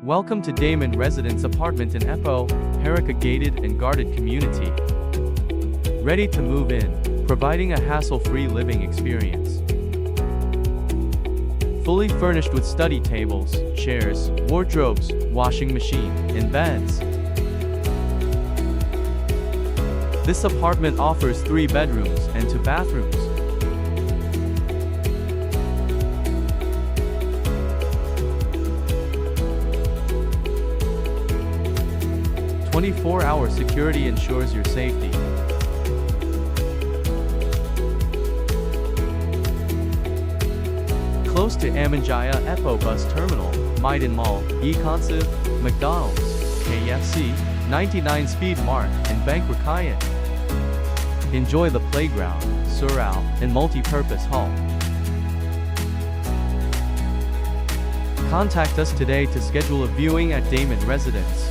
Welcome to D'Aman Residence Apartment in Ipoh, a gated and guarded community. Ready to move in, providing a hassle-free living experience. Fully furnished with study tables, chairs, wardrobes, washing machine, and beds. This apartment offers 3 bedrooms and 2 bathrooms. 24-hour security ensures your safety. Close to Amanjaya Ipoh Bus Terminal, Mydin Mall, Econsave, McDonald's, KFC, 99-speed Mart, and Bank Rakyat. Enjoy the playground, Surau, and multi-purpose hall. Contact us today to schedule a viewing at D'Aman Residence.